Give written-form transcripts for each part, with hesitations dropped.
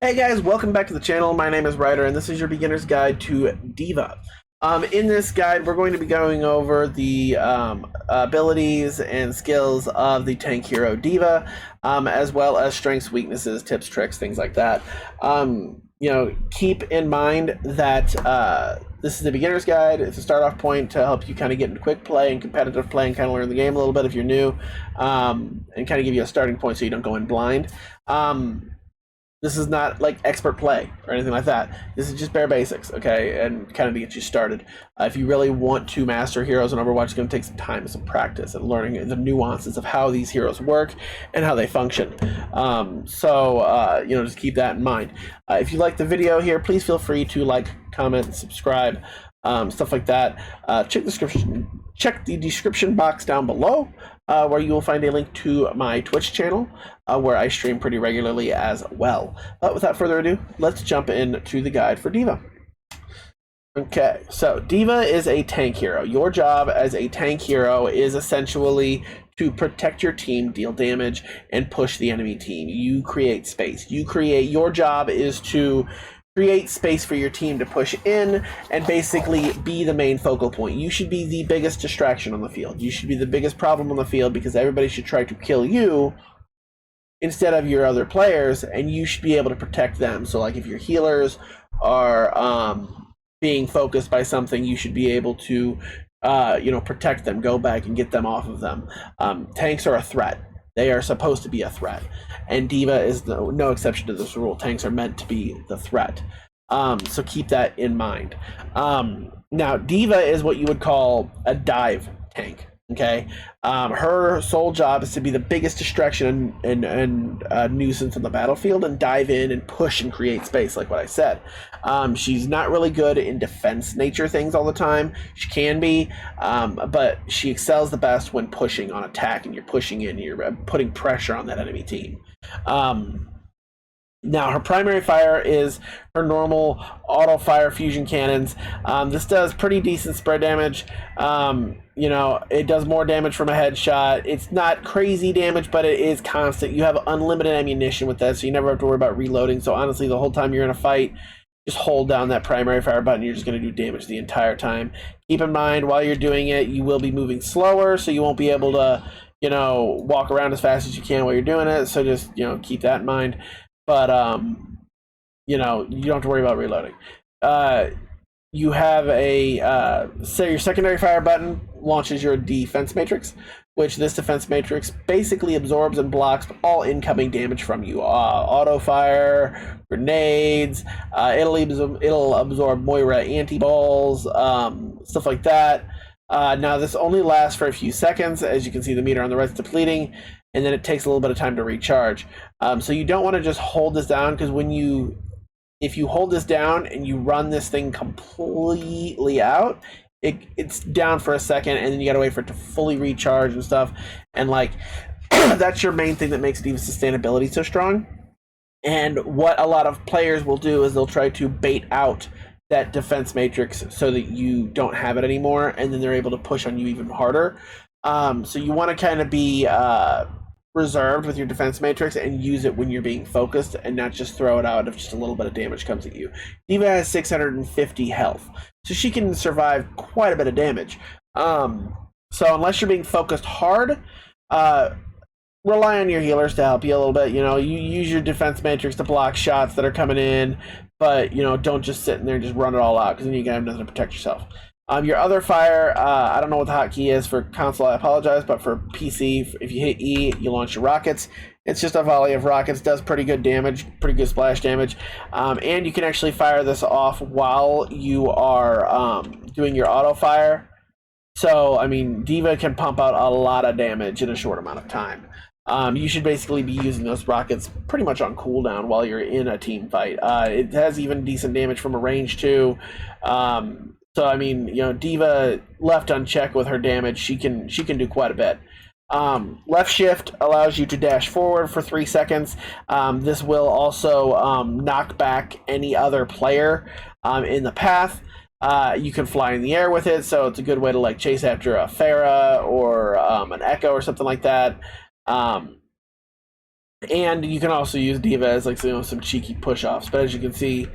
Hey guys, welcome back to the channel. My name is Ryder, and this is your beginner's guide to D.Va. In this guide, we're going to be going over the abilities and skills of the tank hero D.Va, as well as strengths, weaknesses, tips, tricks, things like that. Keep in mind that this is a beginner's guide. It's a start-off point to help you kind of get into quick play and competitive play and kind of learn the game a little bit if you're new, and kind of give you a starting point so you don't go in blind. This is not like expert play or anything like that. This is just bare basics, okay, and kind of to get you started. If you really want to master heroes in Overwatch, it's going to take some time and some practice and learning the nuances of how these heroes work and how they function. Just keep that in mind. If you like the video here, please feel free to like, comment, and subscribe, stuff like that. Check the description box down below, where you will find a link to my Twitch channel, where I stream pretty regularly as well. But without further ado, let's jump into the guide for D.Va. Okay, so D.Va is a tank hero. Your job as a tank hero is essentially to protect your team, deal damage, and push the enemy team. You create space. Your job is to create space for your team to push in and basically be the main focal point. You should be the biggest distraction on the field. You should be the biggest problem on the field because everybody should try to kill you instead of your other players, and you should be able to protect them. So like if your healers are being focused by something, you should be able to protect them, go back and get them off of them. Tanks are a threat. They are supposed to be a threat, and D.Va is no exception to this rule. Tanks are meant to be the threat, so keep that in mind. Now, D.Va is what you would call a dive tank. Okay, her sole job is to be the biggest distraction and nuisance on the battlefield and dive in and push and create space, like what I said. She's not really good in defense nature things all the time. She can be, but she excels the best when pushing on attack, and you're pushing in, you're putting pressure on that enemy team. Now, her primary fire is her normal auto fire fusion cannons. This does pretty decent spread damage. It does more damage from a headshot. It's not crazy damage, but it is constant. You have unlimited ammunition with that, so you never have to worry about reloading. So honestly, the whole time you're in a fight, just hold down that primary fire button. You're just going to do damage the entire time. Keep in mind, while you're doing it, you will be moving slower, so you won't be able to, walk around as fast as you can while you're doing it. So just, keep that in mind. But you don't have to worry about reloading. You have say your secondary fire button launches your defense matrix, which this defense matrix basically absorbs and blocks all incoming damage from you. Auto fire, grenades, it'll absorb Moira anti-balls, stuff like that. Now this only lasts for a few seconds. As you can see, the meter on the right is depleting, and then it takes a little bit of time to recharge. So you don't want to just hold this down, because if you hold this down and you run this thing completely out, it's down for a second, and then you gotta wait for it to fully recharge and stuff. And like that's your main thing that makes D.Va's sustainability so strong. And what a lot of players will do is they'll try to bait out that defense matrix so that you don't have it anymore, and then they're able to push on you even harder. So you want to kind of be reserved with your defense matrix and use it when you're being focused, and not just throw it out if just a little bit of damage comes at you. D.Va has 650 health, so she can survive quite a bit of damage. So unless you're being focused hard, rely on your healers to help you a little bit. You use your defense matrix to block shots that are coming in, but don't just sit in there and just run it all out, because then you have nothing to protect yourself. Your other fire, I don't know what the hotkey is for console, I apologize, but for PC, if you hit E, you launch your rockets. It's just a volley of rockets, does pretty good damage, pretty good splash damage, and you can actually fire this off while you are doing your auto fire. So, I mean, D.Va can pump out a lot of damage in a short amount of time. You should basically be using those rockets pretty much on cooldown while you're in a team fight. It has even decent damage from a range too. So I mean, D.Va left unchecked with her damage, she can do quite a bit. Left shift allows you to dash forward for 3 seconds. This will also knock back any other player in the path. You can fly in the air with it, so it's a good way to like chase after a Pharah or an Echo or something like that. And you can also use D.Va as like, you know, some cheeky push-offs. But as you can see,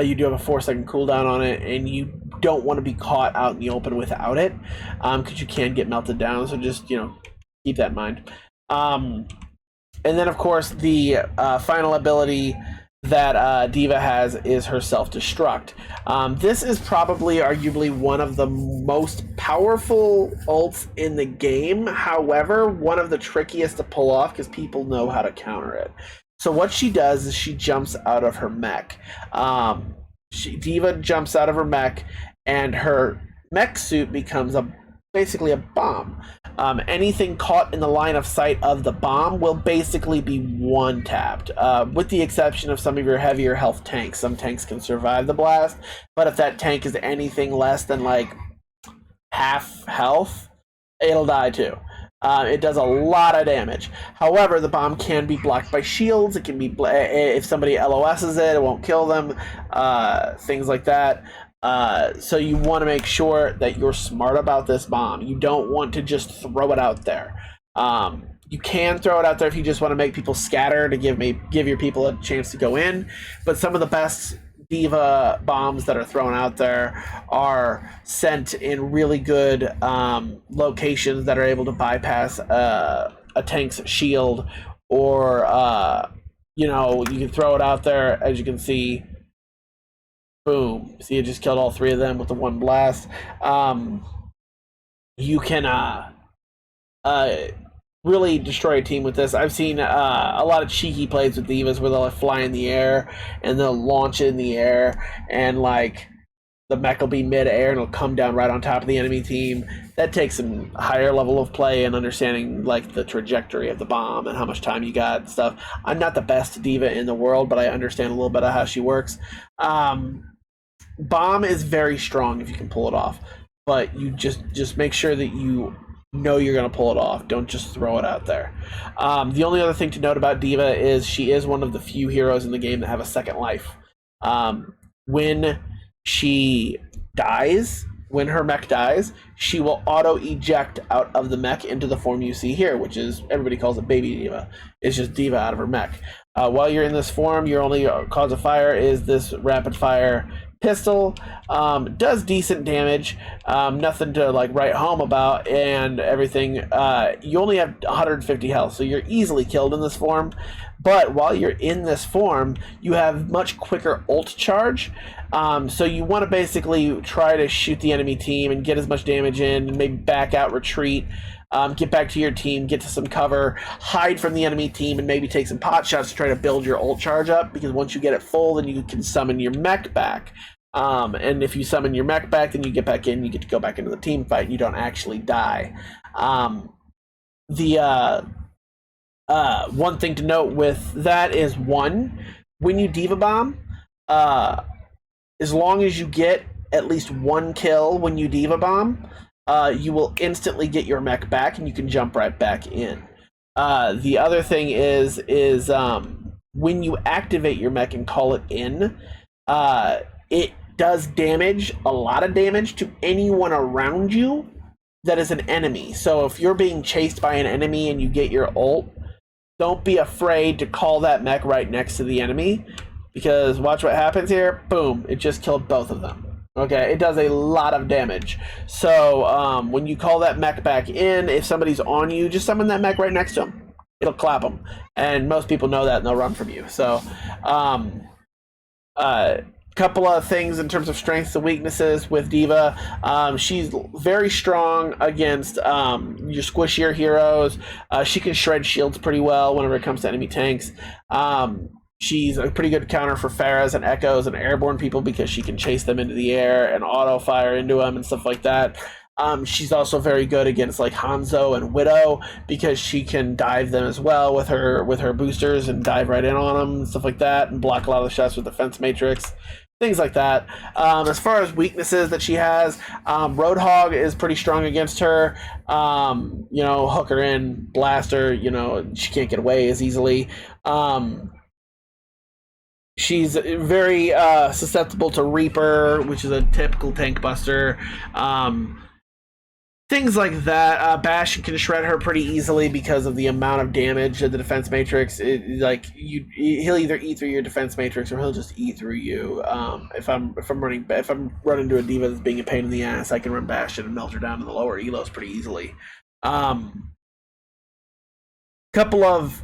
you do have a 4-second cooldown on it, and you don't want to be caught out in the open without it, because you can get melted down. So just, you know, keep that in mind. And then, of course, the final ability that D.Va has is her self-destruct. This is probably arguably one of the most powerful ults in the game. However, one of the trickiest to pull off because people know how to counter it. So what she does is she jumps out of her mech. D.Va jumps out of her mech, and her mech suit becomes basically a bomb. Anything caught in the line of sight of the bomb will basically be one-tapped, with the exception of some of your heavier health tanks. Some tanks can survive the blast, but if that tank is anything less than like half health, it'll die too. It does a lot of damage. However, the bomb can be blocked by shields. It can be if somebody LOSs it, it won't kill them. Things like that. So you want to make sure that you're smart about this bomb. You don't want to just throw it out there. You can throw it out there if you just want to make people scatter to give your people a chance to go in. But some of the best D.Va bombs that are thrown out there are sent in really good locations that are able to bypass a tank's shield, or you know, you can throw it out there. As you can see, boom. See, it just killed all three of them with the one blast. You can really destroy a team with this. I've seen a lot of cheeky plays with D.Vas where they'll like, fly in the air and they'll launch in the air, and like the mech will be mid-air and it'll come down right on top of the enemy team. That takes some higher level of play and understanding like the trajectory of the bomb and how much time you got and stuff. I'm not the best D.Va in the world, but I understand a little bit of how she works. Bomb is very strong if you can pull it off, but you just make sure that you know you're going to pull it off. Don't just throw it out there. The only other thing to note about D.Va is she is one of the few heroes in the game that have a second life. When she dies, when her mech dies, she will auto-eject out of the mech into the form you see here, which is, everybody calls it Baby D.Va. It's just D.Va out of her mech. While you're in this form, your only cause of fire is this rapid-fire pistol. Does decent damage, nothing to like write home about, and everything. You only have 150 health, so you're easily killed in this form. But while you're in this form, you have much quicker ult charge. So you want to basically try to shoot the enemy team and get as much damage in, and maybe back out, retreat, get back to your team, get to some cover, hide from the enemy team, and maybe take some pot shots to try to build your ult charge up, because once you get it full, then you can summon your mech back. And if you summon your mech back, then you get back in, you get to go back into the team fight, and you don't actually die. One thing to note with that is, when you D.Va bomb, as long as you get at least one kill when you D.Va bomb, you will instantly get your mech back, and you can jump right back in. The other thing is when you activate your mech and call it in, it does damage, a lot of damage, to anyone around you that is an enemy. So if you're being chased by an enemy and you get your ult, don't be afraid to call that mech right next to the enemy, because watch what happens here. Boom, it just killed both of them. Okay, it does a lot of damage. So when you call that mech back in, if somebody's on you, just summon that mech right next to them. It'll clap them, and most people know that, and they'll run from you. So couple of things in terms of strengths and weaknesses with D.Va. She's very strong against your squishier heroes. She can shred shields pretty well whenever it comes to enemy tanks. She's a pretty good counter for Pharahs and Echoes and airborne people, because she can chase them into the air and auto fire into them and stuff like that. She's also very good against like Hanzo and Widow, because she can dive them as well with her boosters and dive right in on them and stuff like that, and block a lot of the shots with Defense Matrix. Things like that. As far as weaknesses that she has, Roadhog is pretty strong against her. You know, hook her in, blast her. You know, she can't get away as easily. She's very susceptible to Reaper, which is a typical tank buster. things like that. Bastion can shred her pretty easily because of the amount of damage of the defense matrix. He'll either eat through your defense matrix or he'll just eat through you. If I'm running into a diva that's being a pain in the ass, I can run Bastion and melt her down to the lower elos pretty easily. Couple of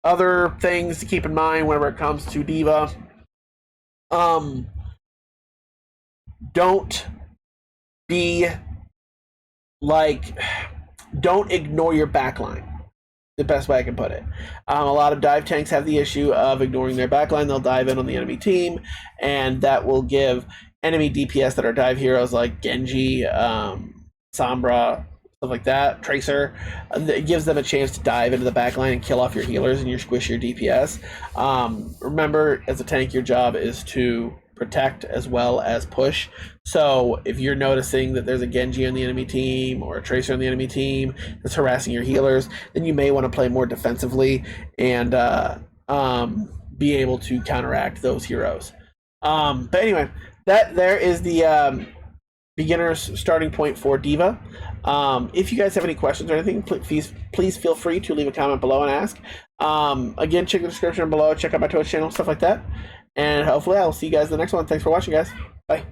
other things to keep in mind whenever it comes to diva. Don't be like, don't ignore your backline. The best way I can put it. A lot of dive tanks have the issue of ignoring their backline. They'll dive in on the enemy team, and that will give enemy DPS that are dive heroes like Genji, Sombra, stuff like that, Tracer. It gives them a chance to dive into the backline and kill off your healers and squish your DPS. Remember, as a tank, your job is to protect as well as push. So if you're noticing that there's a Genji on the enemy team or a Tracer on the enemy team that's harassing your healers, then you may want to play more defensively and be able to counteract those heroes. But anyway, that there is the beginner's starting point for diva. If you guys have any questions or anything, please feel free to leave a comment below and ask. Again, check the description below, check out my Twitch channel, stuff like that. And hopefully I'll see you guys in the next one. Thanks for watching, guys. Bye.